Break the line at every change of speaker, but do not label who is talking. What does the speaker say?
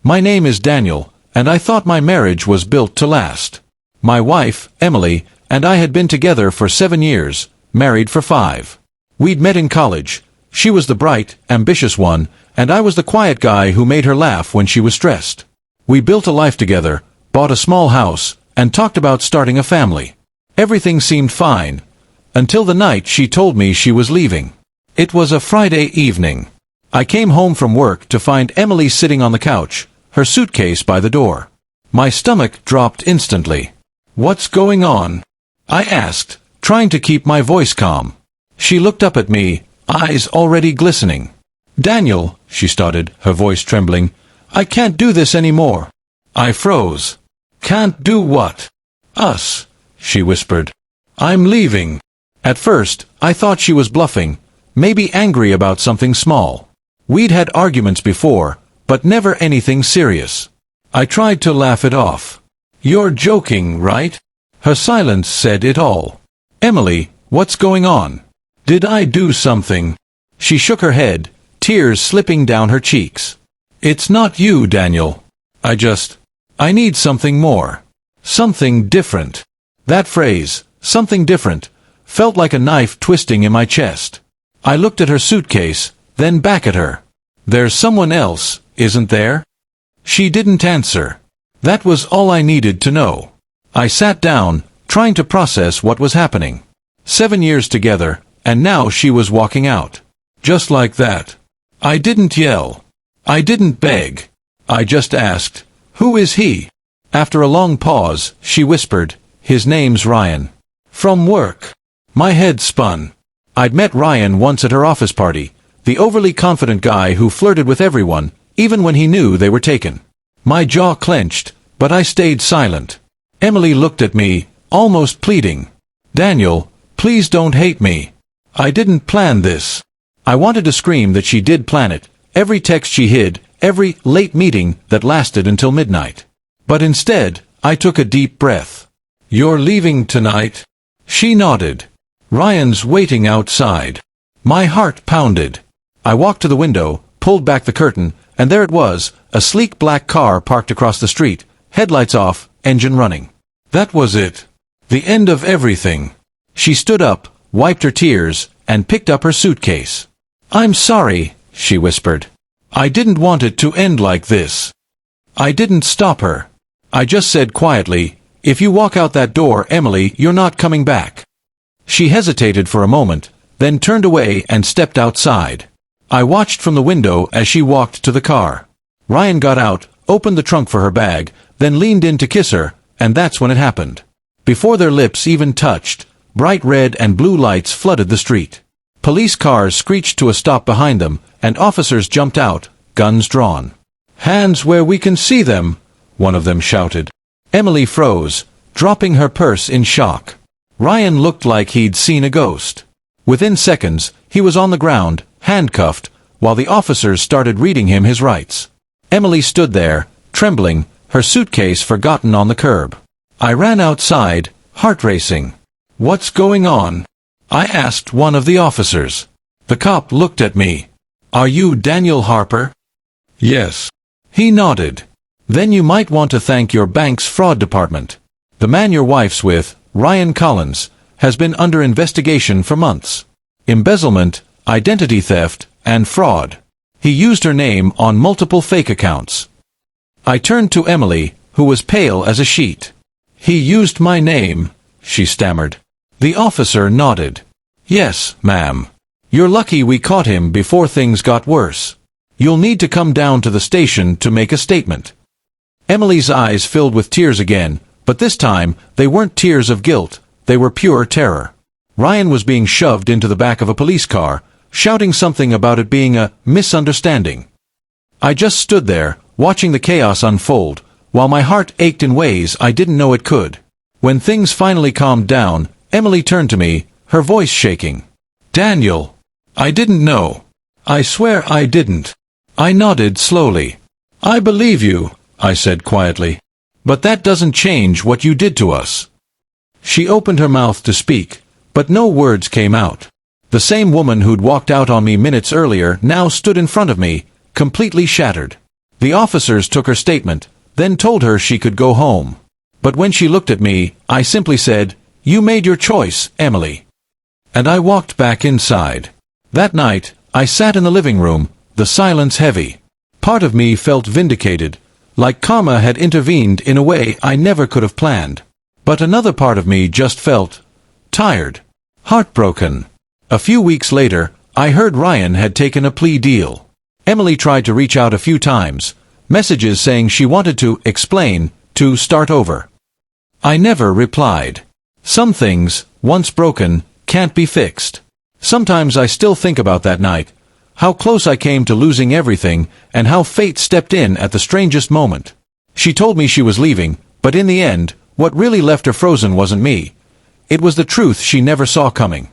My name is Daniel, and I thought my marriage was built to last. My wife, Emily, and I had been together for 7 years, married for 5. We'd met in college. She was the bright, ambitious one, and I was the quiet guy who made her laugh when she was stressed. We built a life together, bought a small house, and talked about starting a family. Everything seemed fine, until the night she told me she was leaving. It was a Friday evening. I came home from work to find Emily sitting on the couch, her suitcase by the door. My stomach dropped instantly. "What's going on?" I asked, trying to keep my voice calm. She looked up at me, eyes already glistening. "Daniel," she started, her voice trembling, "I can't do this anymore." I froze. "Can't do what?" "Us," she whispered. "I'm leaving." At first, I thought she was bluffing, maybe angry about something small. We'd had arguments before, but never anything serious. I tried to laugh it off. "You're joking, right?" Her silence said it all. "Emily, what's going on? Did I do something?" She shook her head, tears slipping down her cheeks. "It's not you, Daniel. I need something more. Something different." That phrase, something different, felt like a knife twisting in my chest. I looked at her suitcase, then back at her. "There's someone else, isn't there?" She didn't answer. That was all I needed to know. I sat down, trying to process what was happening. 7 years together, and now she was walking out. Just like that. I didn't yell. I didn't beg. I just asked, "Who is he?" After a long pause, she whispered, "His name's Ryan." "From work." My head spun. I'd met Ryan once at her office party, the overly confident guy who flirted with everyone, even when he knew they were taken. My jaw clenched, but I stayed silent. Emily looked at me, almost pleading. "Daniel, please don't hate me. I didn't plan this." I wanted to scream that she did plan it, every text she hid, every late meeting that lasted until midnight. But instead, I took a deep breath. "You're leaving tonight?" She nodded. "Ryan's waiting outside." My heart pounded. I walked to the window, pulled back the curtain, and there it was, a sleek black car parked across the street, headlights off, engine running. That was it. The end of everything. She stood up, wiped her tears, and picked up her suitcase. "I'm sorry," she whispered. "I didn't want it to end like this." I didn't stop her. I just said quietly, "If you walk out that door, Emily, you're not coming back." She hesitated for a moment, then turned away and stepped outside. I watched from the window as she walked to the car. Ryan got out, opened the trunk for her bag, then leaned in to kiss her, and that's when it happened. Before their lips even touched, bright red and blue lights flooded the street. Police cars screeched to a stop behind them, and officers jumped out, guns drawn. "Hands where we can see them," one of them shouted. Emily froze, dropping her purse in shock. Ryan looked like he'd seen a ghost. Within seconds, he was on the ground, handcuffed, while the officers started reading him his rights. Emily stood there, trembling, her suitcase forgotten on the curb. I ran outside, heart racing. "What's going on?" I asked one of the officers. The cop looked at me. "Are you Daniel Harper?" "Yes." He nodded. "Then you might want to thank your bank's fraud department. The man your wife's with, Ryan Collins, has been under investigation for months. Embezzlement, identity theft, and fraud. He used her name on multiple fake accounts." I turned to Emily, who was pale as a sheet. "He used my name," she stammered. The officer nodded. "Yes, ma'am. You're lucky we caught him before things got worse. You'll need to come down to the station to make a statement." Emily's eyes filled with tears again, but this time, they weren't tears of guilt, they were pure terror. Ryan was being shoved into the back of a police car, shouting something about it being a misunderstanding. I just stood there, watching the chaos unfold, while my heart ached in ways I didn't know it could. When things finally calmed down, Emily turned to me, her voice shaking. "Daniel, I didn't know. I swear I didn't." I nodded slowly. "I believe you," I said quietly. "But that doesn't change what you did to us." She opened her mouth to speak, but no words came out. The same woman who'd walked out on me minutes earlier now stood in front of me, completely shattered. The officers took her statement, then told her she could go home. But when she looked at me, I simply said, "You made your choice, Emily." And I walked back inside. That night, I sat in the living room, the silence heavy. Part of me felt vindicated, like karma had intervened in a way I never could have planned. But another part of me just felt tired, heartbroken. A few weeks later, I heard Ryan had taken a plea deal. Emily tried to reach out a few times, messages saying she wanted to explain, to start over. I never replied. Some things, once broken, can't be fixed. Sometimes I still think about that night, how close I came to losing everything, and how fate stepped in at the strangest moment. She told me she was leaving, but in the end, what really left her frozen wasn't me. It was the truth she never saw coming.